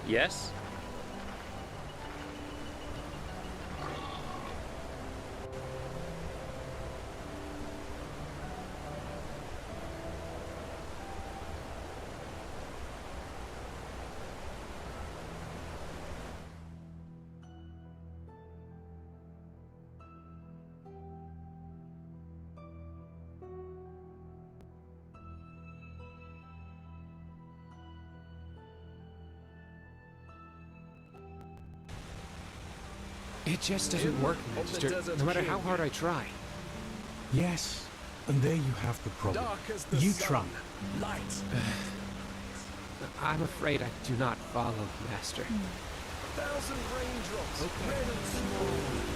Yes? It just doesn't work, Magister, no matter how hard I try. Yes, and there you have the problem. You try. Light. I'm afraid I do not follow, Master. 1,000 raindrops. Red and small.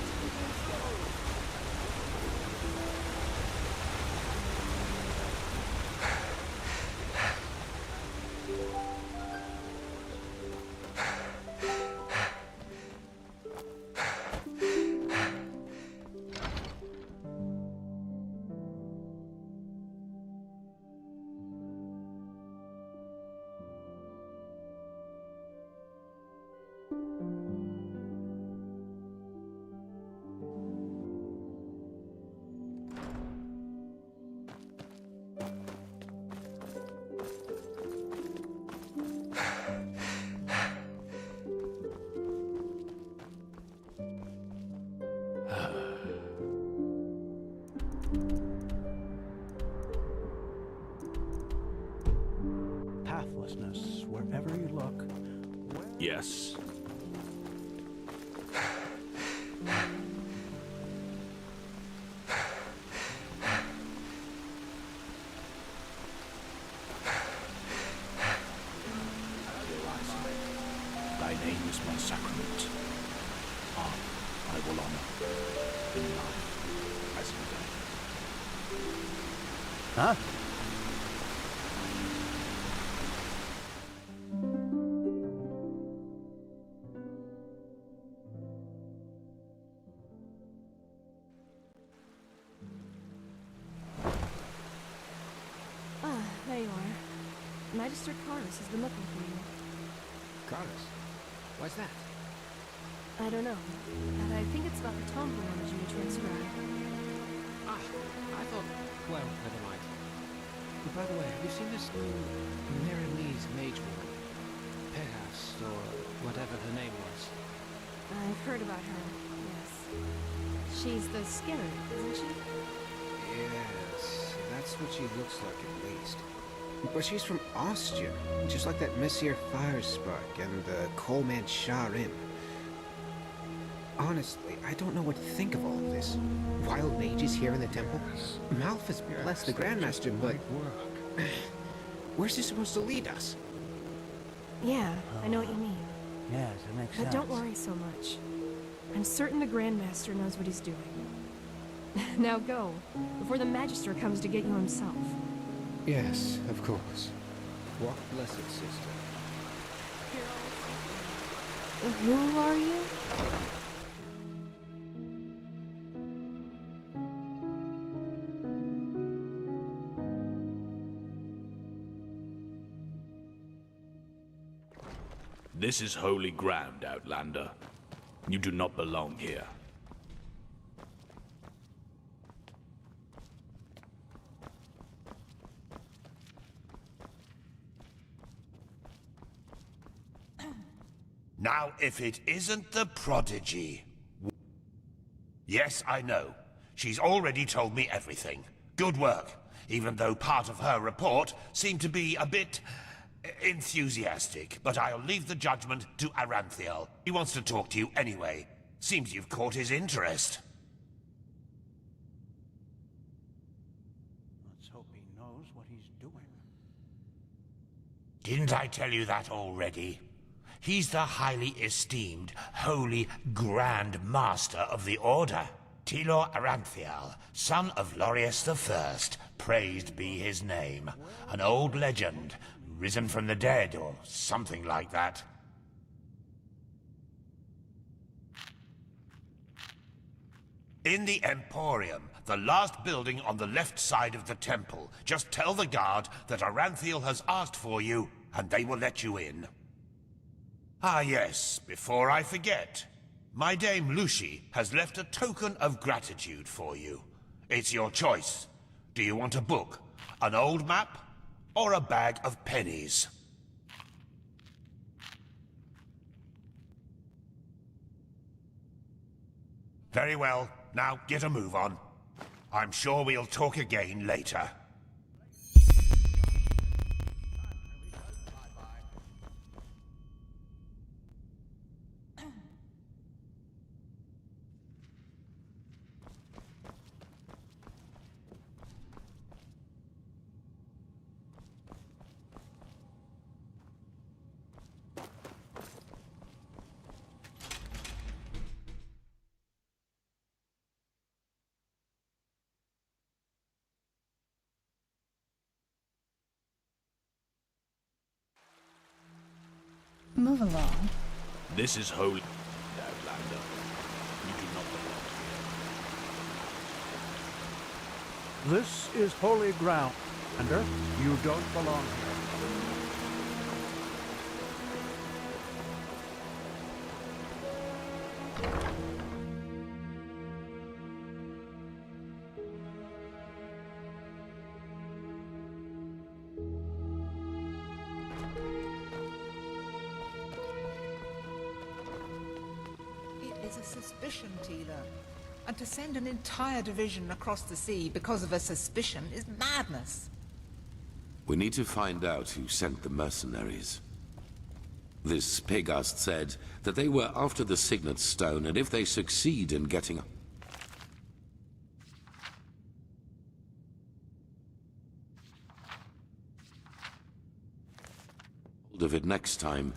Pathlessness wherever you look. Yes. Thy name is my sacrament. I will honor in life as in death. Huh? There you are. Magister Carus has been looking for you. Carus? Why's that? I don't know, but I think it's about the tome he wanted you to transcribe. Ah, I thought... Well, never mind. But by the way, have you seen this Marylee's mage woman? Pehas, or whatever her name was. I've heard about her, yes. She's the Skinner, isn't she? Yes, that's what she looks like at least. But she's from Austria, just like that Messier Firespark and the Coleman Skyrim. Honestly, I don't know what to think of all of this. Wild mages here in the temple? Malphus bless the Grandmaster, but... Where's this supposed to lead us? Yeah, I know what you mean. Yes, it makes sense. But don't worry so much. I'm certain the Grandmaster knows what he's doing. Now go, before the Magister comes to get you himself. Yes, of course. Walk blessed, sister. Who are you? This is holy ground, Outlander. You do not belong here. Now, if it isn't the prodigy... Yes, I know. She's already told me everything. Good work, even though part of her report seemed to be a bit... enthusiastic, but I'll leave the judgment to Aranthiel. He wants to talk to you anyway. Seems you've caught his interest. Let's hope he knows what he's doing. Didn't I tell you that already? He's the highly esteemed, holy Grand Master of the Order. Tilor Aranthiel, son of Lorius I, praised be his name. An old legend, risen from the dead, or something like that. In the Emporium, the last building on the left side of the temple. Just tell the guard that Aranthiel has asked for you, and they will let you in. Ah yes, before I forget. My dame Lucy has left a token of gratitude for you. It's your choice. Do you want a book, an old map, or a bag of pennies? Very well. Now get a move on. I'm sure we'll talk again later. Move along. This is holy, Outlander. You do not belong here. This is holy ground, Commander. You don't belong here. It is a suspicion, Teela. And to send an entire division across the sea because of a suspicion is madness. We need to find out who sent the mercenaries. This Pegast said that they were after the Signet Stone, and if they succeed in getting hold of it next time,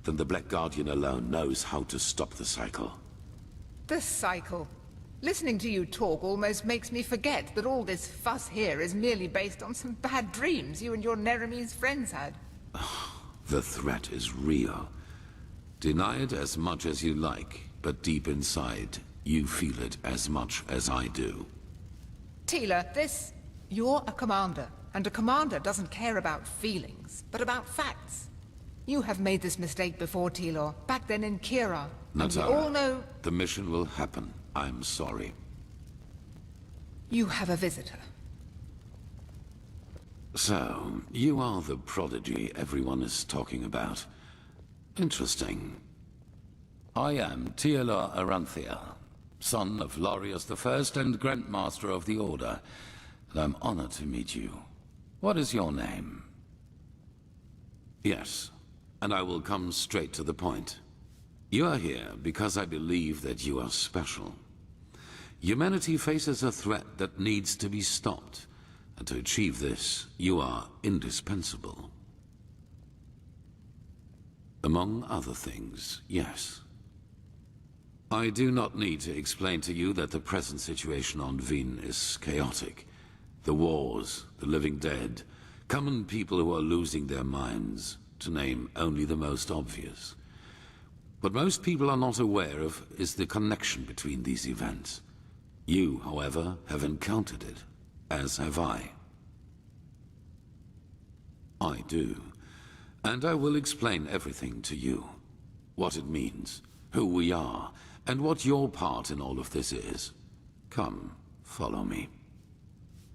then the Black Guardian alone knows how to stop the cycle. The cycle. Listening to you talk almost makes me forget that all this fuss here is merely based on some bad dreams you and your Neremese friends had. The threat is real. Deny it as much as you like, but deep inside, you feel it as much as I do. Teela, you're a commander, and a commander doesn't care about feelings, but about facts. You have made this mistake before, Teela, back then in Kira. And we all know... The mission will happen. I'm sorry. You have a visitor. So, you are the prodigy everyone is talking about. Interesting. I am Teela Aranthia, son of Larius I and Grand Master of the Order, and I'm honored to meet you. What is your name? Yes, and I will come straight to the point. You are here because I believe that you are special. Humanity faces a threat that needs to be stopped, and to achieve this, you are indispensable. Among other things, yes. I do not need to explain to you that the present situation on Vin is chaotic. The wars, the living dead, common people who are losing their minds, to name only the most obvious. What most people are not aware of is the connection between these events. You, however, have encountered it, as have I. I do. And I will explain everything to you. What it means, who we are, and what your part in all of this is. Come, follow me.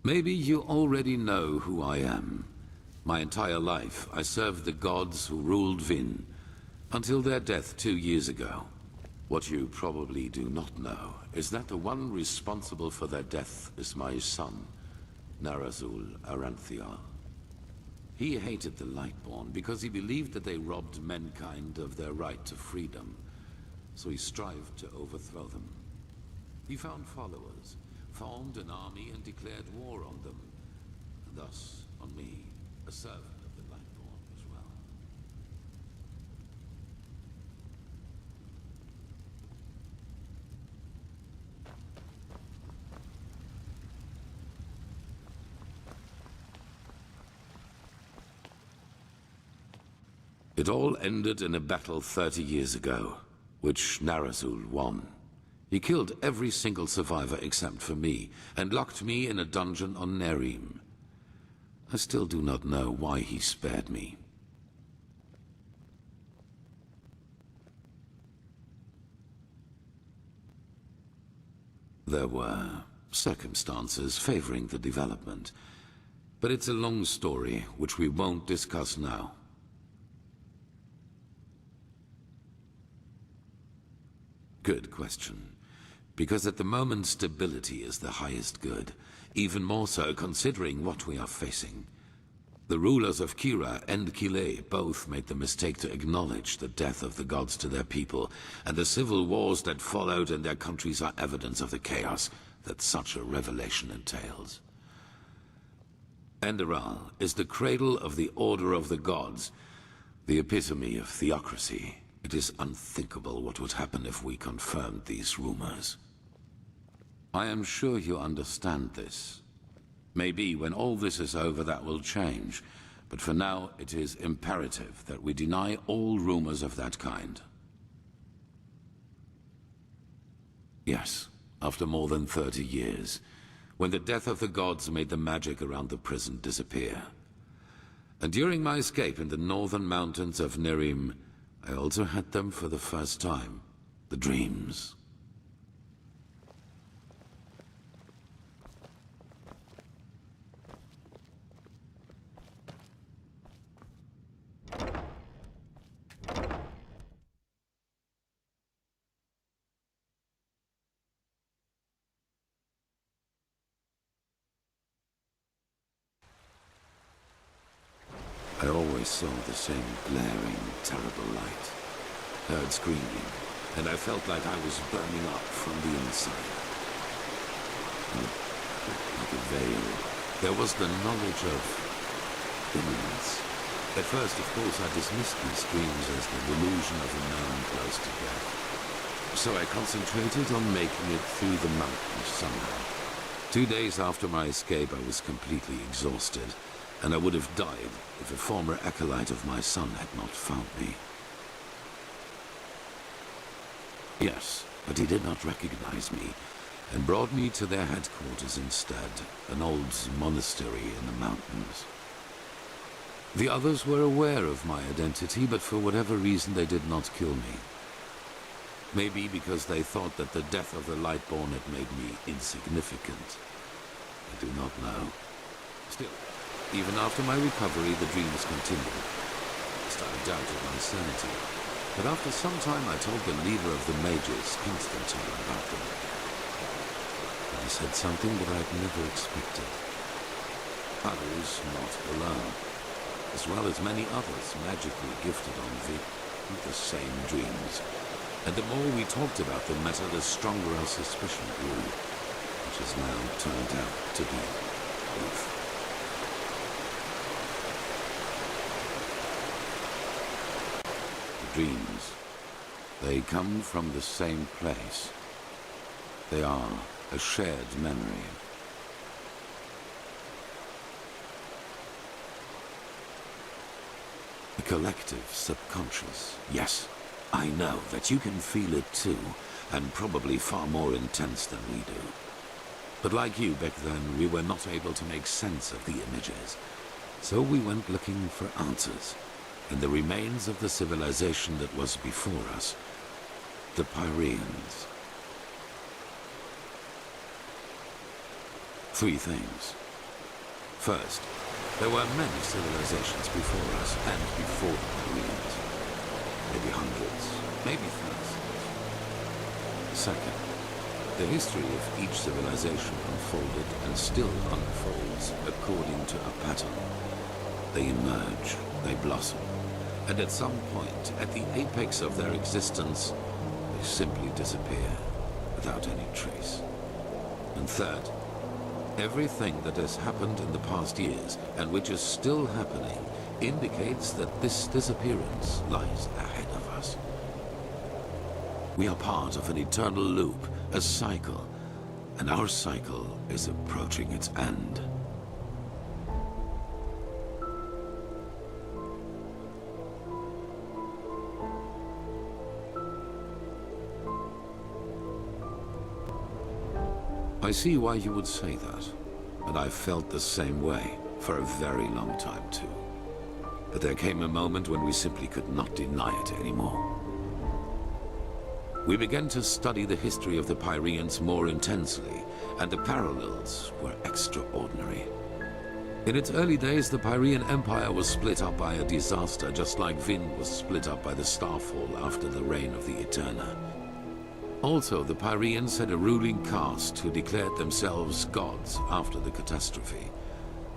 Maybe you already know who I am. My entire life, I served the gods who ruled Vin, until their death 2 years ago. What you probably do not know is that the one responsible for their death is my son, Narazul Aranthia. He hated the Lightborn because he believed that they robbed mankind of their right to freedom, so he strived to overthrow them. He found followers, formed an army and declared war on them, and thus on me, a servant of the Lightborn as well. It all ended in a battle 30 years ago, which Narazul won. He killed every single survivor except for me, and locked me in a dungeon on Nerim. I still do not know why he spared me. There were circumstances favoring the development, but it's a long story which we won't discuss now. Good question. Because at the moment stability is the highest good, even more so considering what we are facing. The rulers of Kira and Kile both made the mistake to acknowledge the death of the gods to their people, and the civil wars that followed in their countries are evidence of the chaos that such a revelation entails. Enderal is the cradle of the Order of the Gods, the epitome of theocracy. It is unthinkable what would happen if we confirmed these rumors. I am sure you understand this. Maybe when all this is over that will change, But for now, it is imperative that we deny all rumors of that kind. Yes, after more than 30 years, when the death of the gods made the magic around the prison disappear. And during my escape in the northern mountains of Nerim, I also had them for the first time, the dreams. I always saw the same glaring, terrible light. Heard screaming, and I felt like I was burning up from the inside. And like a veil, there was the knowledge of imminence. At first, of course, I dismissed these dreams as the delusion of a man close to death. So I concentrated on making it through the mountains somehow. 2 days after my escape, I was completely exhausted, and I would have died if a former acolyte of my son had not found me. Yes, but he did not recognize me, and brought me to their headquarters instead, an old monastery in the mountains. The others were aware of my identity, but for whatever reason they did not kill me. Maybe because they thought that the death of the Lightborn had made me insignificant. I do not know. Still, even after my recovery, the dreams continued. First I doubted my sanity, but after some time I told the leader of the mages, Constantine, about them. And he said something that I had never expected. Others not alone, as well as many others magically gifted on Vic with the same dreams. And the more we talked about the matter, the stronger our suspicion grew, which has now turned out to be truth. Dreams. They come from the same place. They are a shared memory. A collective subconscious. Yes, I know that you can feel it too, and probably far more intense than we do. But like you back then, we were not able to make sense of the images. So we went looking for answers in the remains of the civilization that was before us, the Pyreans. 3 things. First, there were many civilizations before us and before the Pyreans. Maybe hundreds, maybe thousands. Second, the history of each civilization unfolded and still unfolds according to a pattern. They emerge, they blossom, and at some point, at the apex of their existence, they simply disappear without any trace. And third, everything that has happened in the past years, and which is still happening, indicates that this disappearance lies ahead of us. We are part of an eternal loop, a cycle, and our cycle is approaching its end. I see why you would say that, and I felt the same way for a very long time too. But there came a moment when we simply could not deny it anymore. We began to study the history of the Pyreans more intensely, and the parallels were extraordinary. In its early days, the Pyrean Empire was split up by a disaster, just like Vin was split up by the Starfall after the reign of the Eterna. Also, the Pyreans had a ruling caste who declared themselves gods after the catastrophe.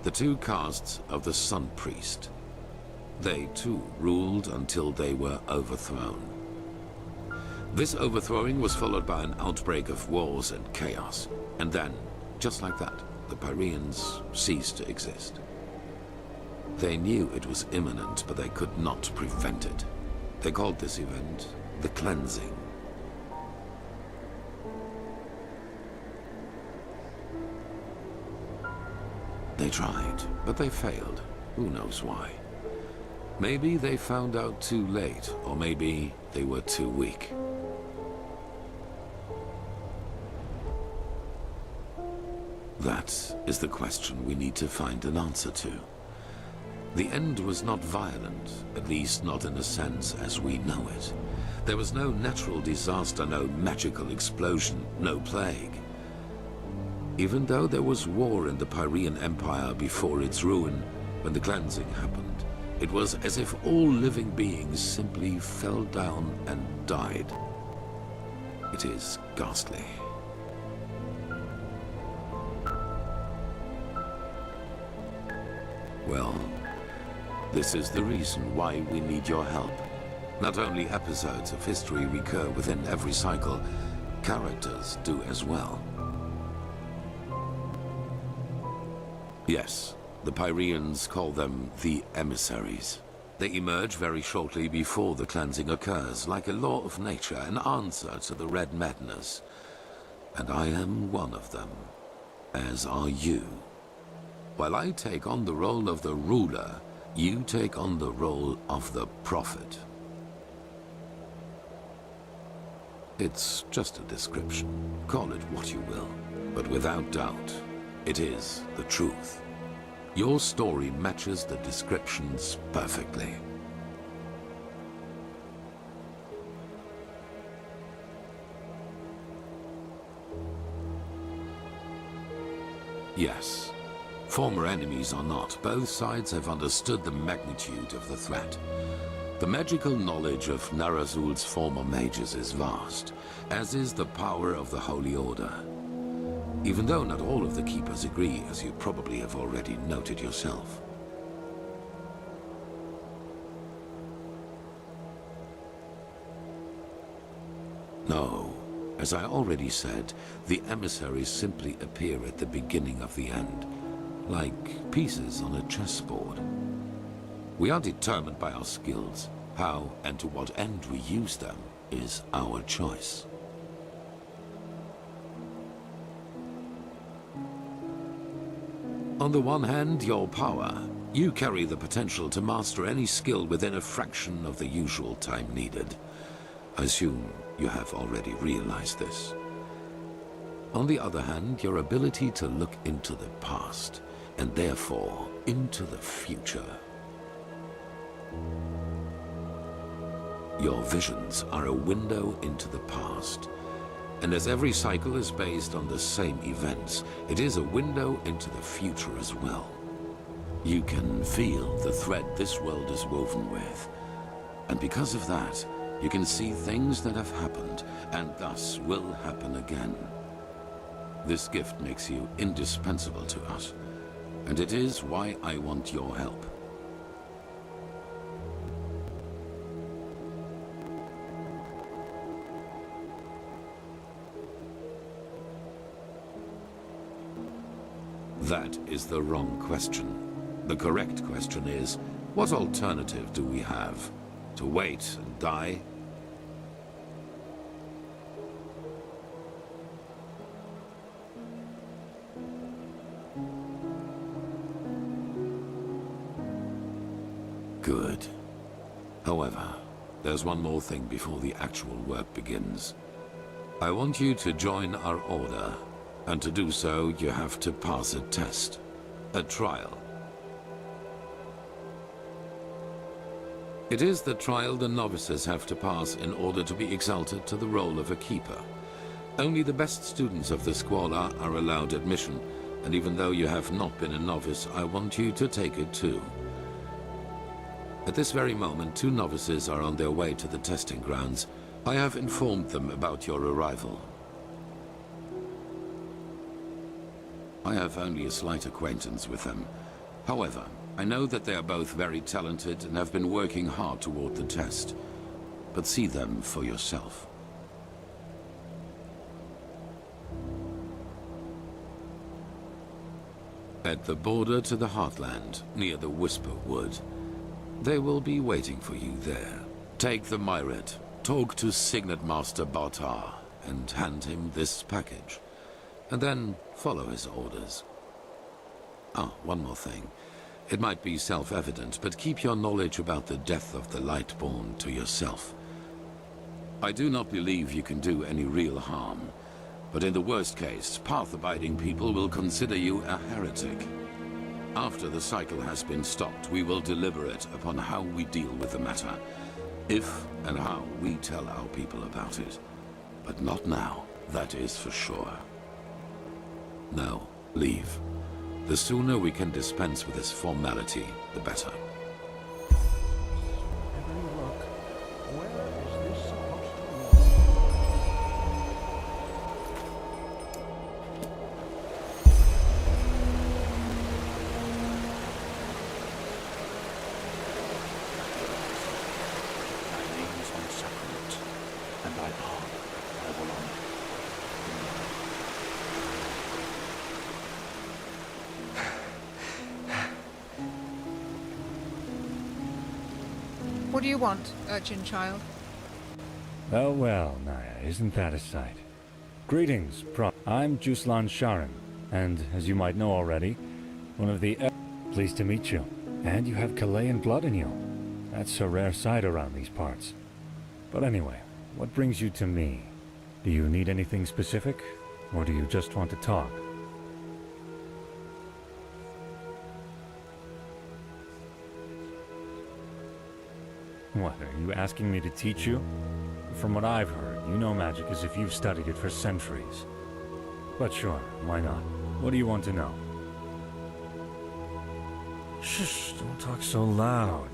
The 2 castes of the Sun Priest. They, too, ruled until they were overthrown. This overthrowing was followed by an outbreak of wars and chaos. And then, just like that, the Pyreans ceased to exist. They knew it was imminent, but they could not prevent it. They called this event the Cleansing. They tried, but they failed. Who knows why? Maybe they found out too late, or maybe they were too weak. That is the question we need to find an answer to. The end was not violent, at least not in the sense as we know it. There was no natural disaster, no magical explosion, no plague. Even though there was war in the Pyrean Empire before its ruin, when the cleansing happened, it was as if all living beings simply fell down and died. It is ghastly. Well, this is the reason why we need your help. Not only episodes of history recur within every cycle, characters do as well. Yes, the Pyreans call them the emissaries. They emerge very shortly before the cleansing occurs, like a law of nature, an answer to the Red Madness. And I am one of them, as are you. While I take on the role of the ruler, you take on the role of the prophet. It's just a description. Call it what you will. But without doubt, it is the truth. Your story matches the descriptions perfectly. Yes. Former enemies or not, both sides have understood the magnitude of the threat. The magical knowledge of Narazul's former mages is vast, as is the power of the Holy Order. Even though not all of the Keepers agree, as you probably have already noted yourself. No, as I already said, the emissaries simply appear at the beginning of the end, like pieces on a chessboard. We are determined by our skills. How and to what end we use them is our choice. On the one hand, your power. You carry the potential to master any skill within a fraction of the usual time needed. I assume you have already realized this. On the other hand, your ability to look into the past, and therefore into the future. Your visions are a window into the past. And as every cycle is based on the same events, it is a window into the future as well. You can feel the thread this world is woven with. And because of that, you can see things that have happened, and thus will happen again. This gift makes you indispensable to us, and it is why I want your help. That is the wrong question. The correct question is, what alternative do we have? To wait and die? Good. However, there's one more thing before the actual work begins. I want you to join our order. And to do so, you have to pass a test. A trial. It is the trial the novices have to pass in order to be exalted to the role of a keeper. Only the best students of the Squalor are allowed admission, and even though you have not been a novice, I want you to take it too. At this very moment, 2 novices are on their way to the testing grounds. I have informed them about your arrival. I have only a slight acquaintance with them. However, I know that they are both very talented and have been working hard toward the test. But see them for yourself. At the border to the Heartland, near the Whisper Wood. They will be waiting for you there. Take the Myret, talk to Signet Master Bartar, and hand him this package. And then follow his orders. Ah, one more thing. It might be self-evident, but keep your knowledge about the death of the Lightborn to yourself. I do not believe you can do any real harm, but in the worst case, path-abiding people will consider you a heretic. After the cycle has been stopped, we will deliberate upon how we deal with the matter. If and how we tell our people about it. But not now, that is for sure. Now, leave. The sooner we can dispense with this formality, the better. Every look. Where is this supposed to lead? Thy name is on sacrament, and thy palm I will honor. What do you want, urchin child? Oh well, Naya, isn't that a sight? Greetings, I'm Juslan Sharon, and as you might know already, one of the pleased to meet you. And you have Chilean blood in you. That's a rare sight around these parts. But anyway, what brings you to me? Do you need anything specific, or do you just want to talk? What, are you asking me to teach you? From what I've heard, you know magic as if you've studied it for centuries. But sure, why not? What do you want to know? Shh, don't talk so loud.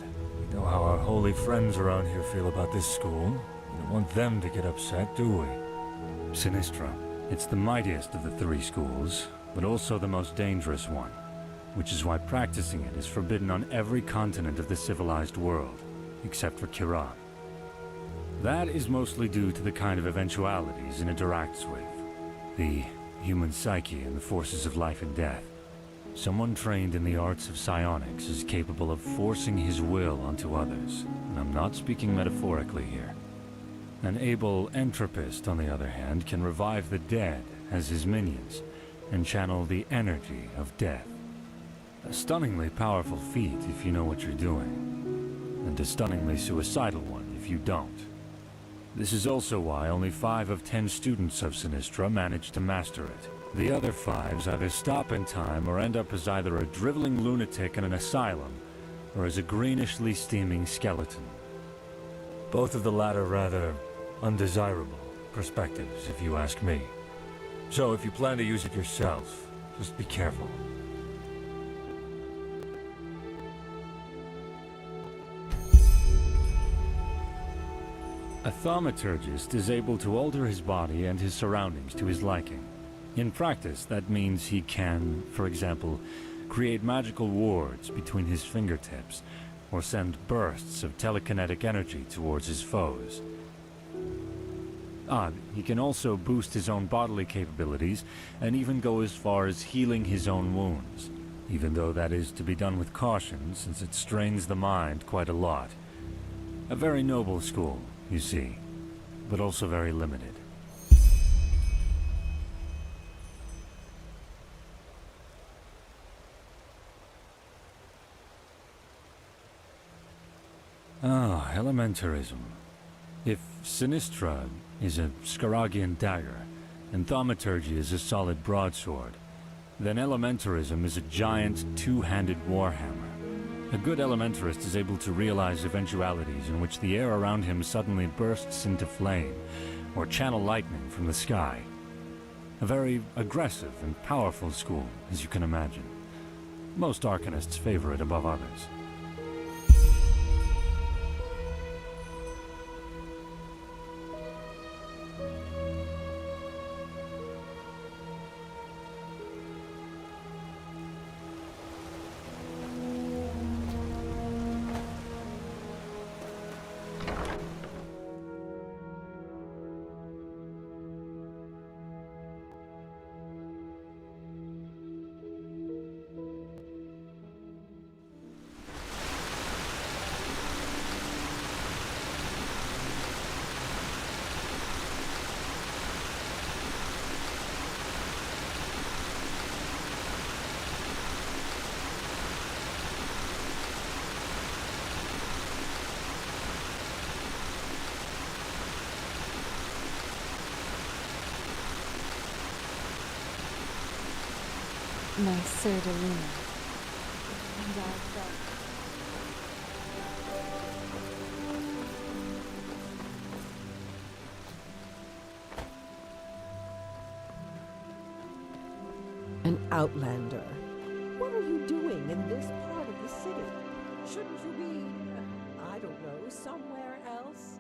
You know how our holy friends around here feel about this school. We don't want them to get upset, do we? Sinistra. It's the mightiest of the three schools, but also the most dangerous one. Which is why practicing it is forbidden on every continent of the civilized world. Except for Kiran. That is mostly due to the kind of eventualities it interacts with. The human psyche and the forces of life and death. Someone trained in the arts of psionics is capable of forcing his will onto others, and I'm not speaking metaphorically here. An able entropist, on the other hand, can revive the dead as his minions, and channel the energy of death. A stunningly powerful feat if you know what you're doing. And a stunningly suicidal one if you don't. This is also why only 5 of 10 students of Sinistra manage to master it. The other 5s either stop in time or end up as either a driveling lunatic in an asylum, or as a greenishly steaming skeleton. Both of the latter rather undesirable perspectives, if you ask me. So if you plan to use it yourself, just be careful. A thaumaturgist is able to alter his body and his surroundings to his liking. In practice, that means he can, for example, create magical wards between his fingertips, or send bursts of telekinetic energy towards his foes. He can also boost his own bodily capabilities, and even go as far as healing his own wounds, even though that is to be done with caution, since it strains the mind quite a lot. A very noble school, you see, but also very limited. Elementarism. If Sinistra is a Scaragian dagger, and thaumaturgy is a solid broadsword, then elementarism is a giant two-handed warhammer. A good elementarist is able to realize eventualities in which the air around him suddenly bursts into flame, or channel lightning from the sky. A very aggressive and powerful school, as you can imagine. Most arcanists favor it above others. my Sir de Luna. And I felt... An outlander. What are you doing in this part of the city? Shouldn't you be, I don't know, somewhere else?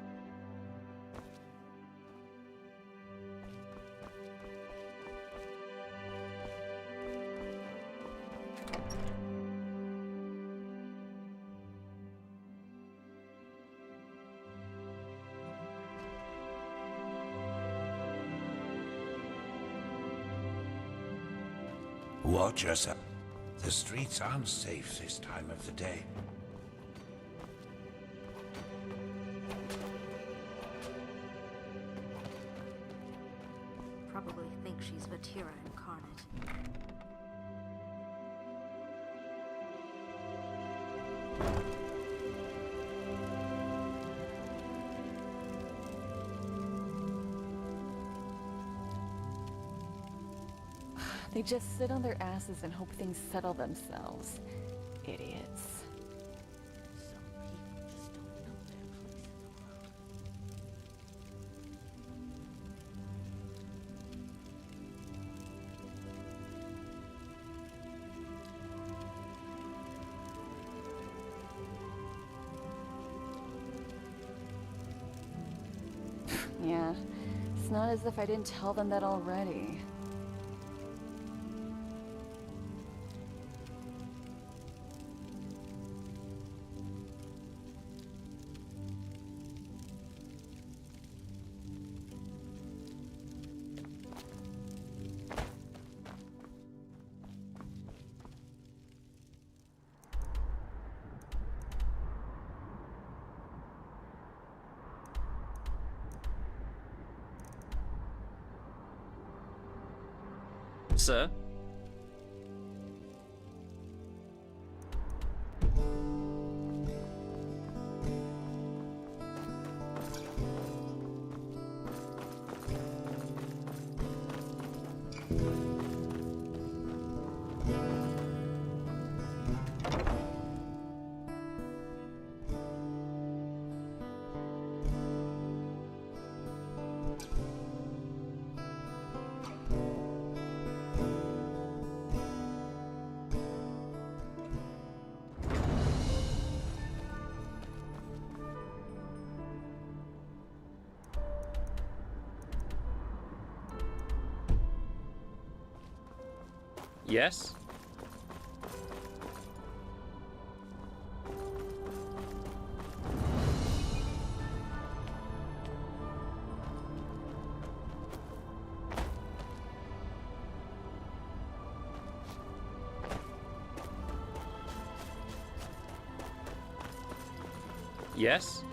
Watch yourself. The streets aren't safe this time of the day. Probably think she's Vatira incarnate. They just sit on their asses and hope things settle themselves. Idiots. Some people just don't know their place in the world. Yeah, it's not as if I didn't tell them that already. Sir? Yes? Yes?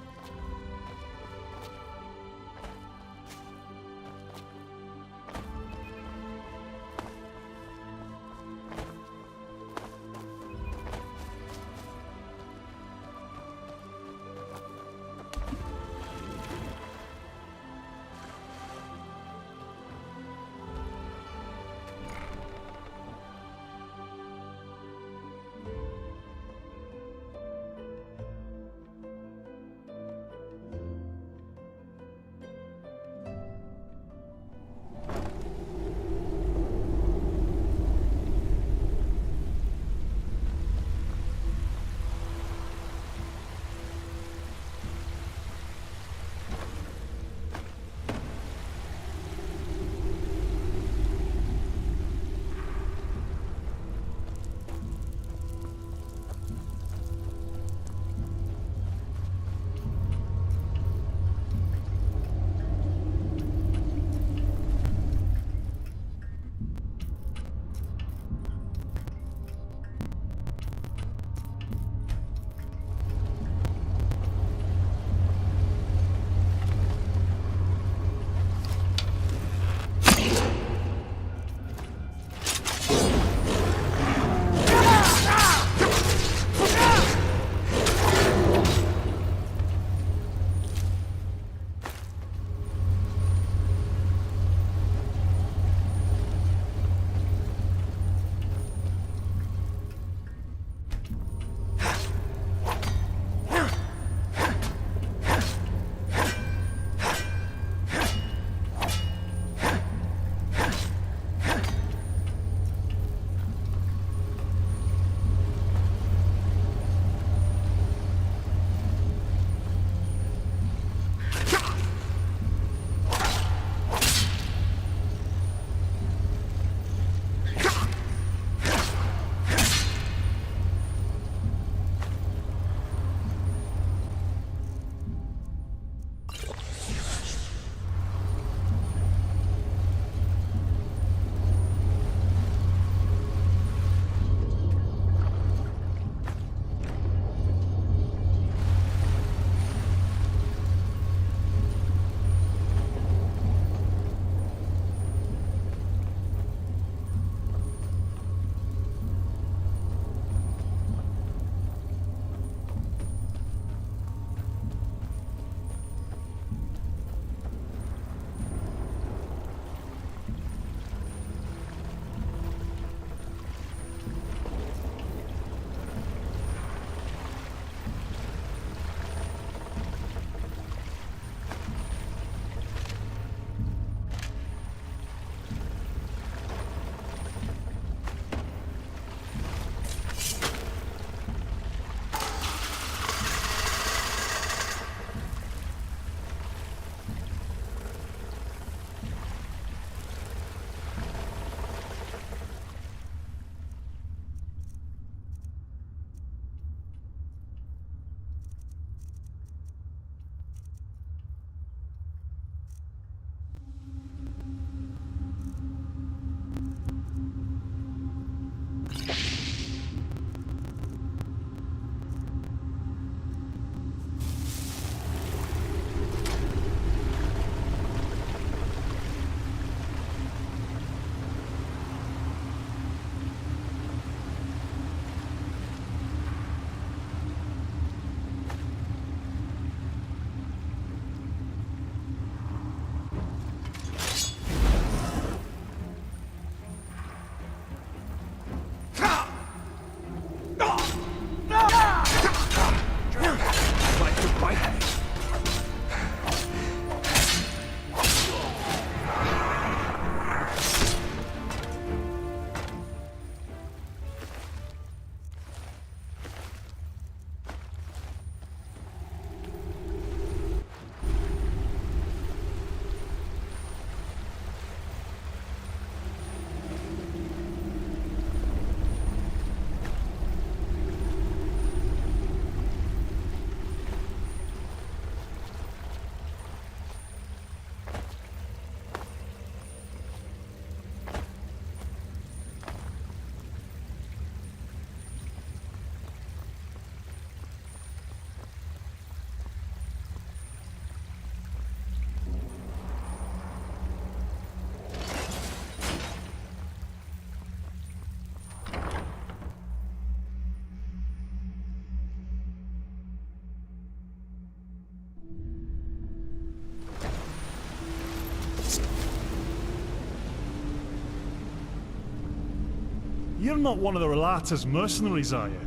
You're not one of the Relata's mercenaries, are you?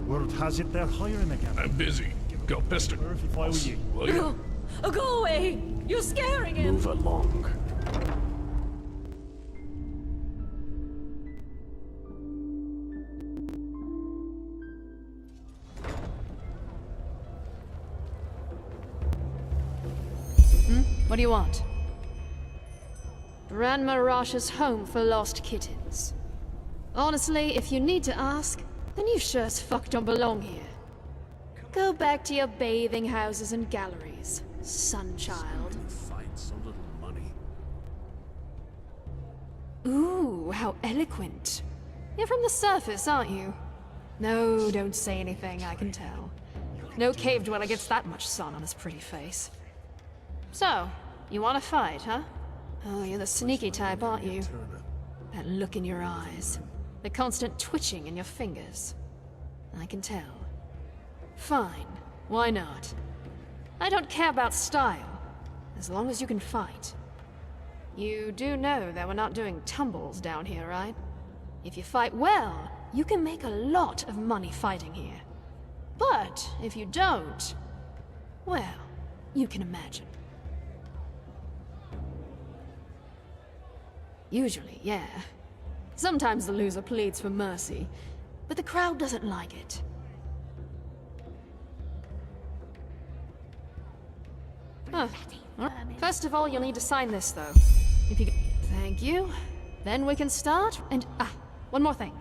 Word has it they're hiring again. I'm busy. Go pester. If I were you. Will you? Go away! You're scaring him! Move along. What do you want? Grandma Rasha's home for lost kittens. Honestly, if you need to ask, then you sure as fuck don't belong here. Go back to your bathing houses and galleries, sunchild. Fights a little money. Ooh, how eloquent. You're from the surface, aren't you? No, don't say anything, I can tell. No cave dweller gets that much sun on his pretty face. So, you want to fight, huh? Oh, you're the sneaky type, aren't you? That look in your eyes. The constant twitching in your fingers. I can tell. Fine. Why not? I don't care about style, as long as you can fight. You do know that we're not doing tumbles down here, right? If you fight well, you can make a lot of money fighting here. But if you don't, well, you can imagine. Usually, yeah. Sometimes the loser pleads for mercy, but the crowd doesn't like it. Huh. First of all, you'll need to sign this, though. If you... Thank you. Then we can start, and... one more thing.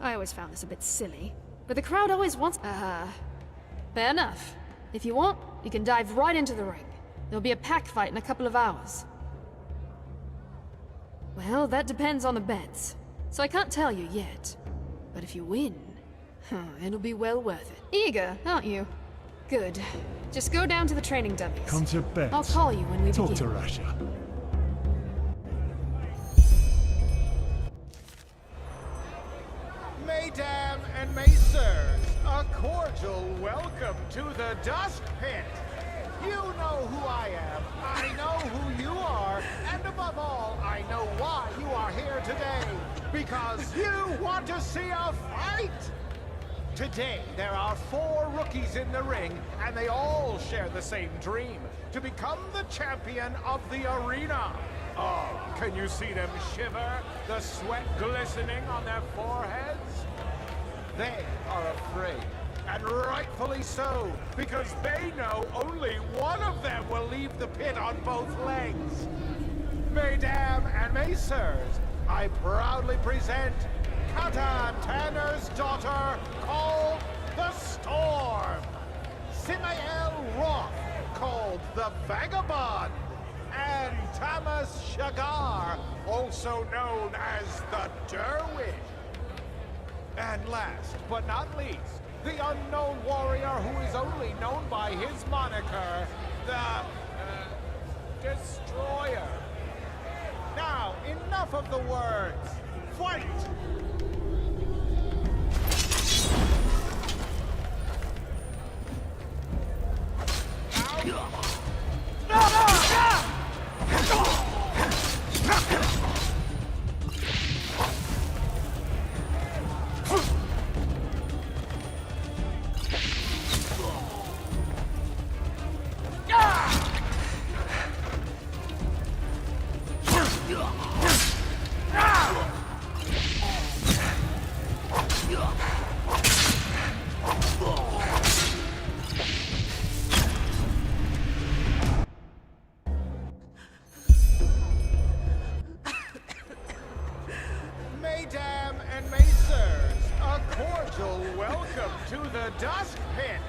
I always found this a bit silly, but the crowd always wants... fair enough. If you want, you can dive right into the ring. There'll be a pack fight in a couple of hours. Well, that depends on the bets, so I can't tell you yet. But if you win, it'll be well worth it. Eager, aren't you? Good. Just go down to the training dummies. Come to bed. I'll call you when we Talk begin. to Rasha. Mesdames and messieurs, a cordial welcome to the Dust Pit. You know who I am, I know who you are, and above all, I know why you are here today. Because you want to see a fight! Today, there are 4 rookies in the ring, and they all share the same dream, to become the champion of the arena. Oh, can you see them shiver, the sweat glistening on their foreheads? They are afraid. And rightfully so, because they know only one of them will leave the pit on both legs. Mesdames and messieurs, I proudly present Katan Tanner's daughter, called the Storm. Simael Roth, called the Vagabond. And Tamas Shagar, also known as the Derwish. And last but not least, the unknown warrior who is only known by his moniker, the Destroyer. Now, enough of the words. Fight! Mesdames and messieurs, a cordial welcome to the Dust Pit.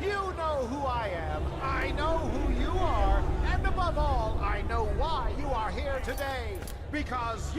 You know who I am, I know who you are, and above all, I know why you are here today. Because you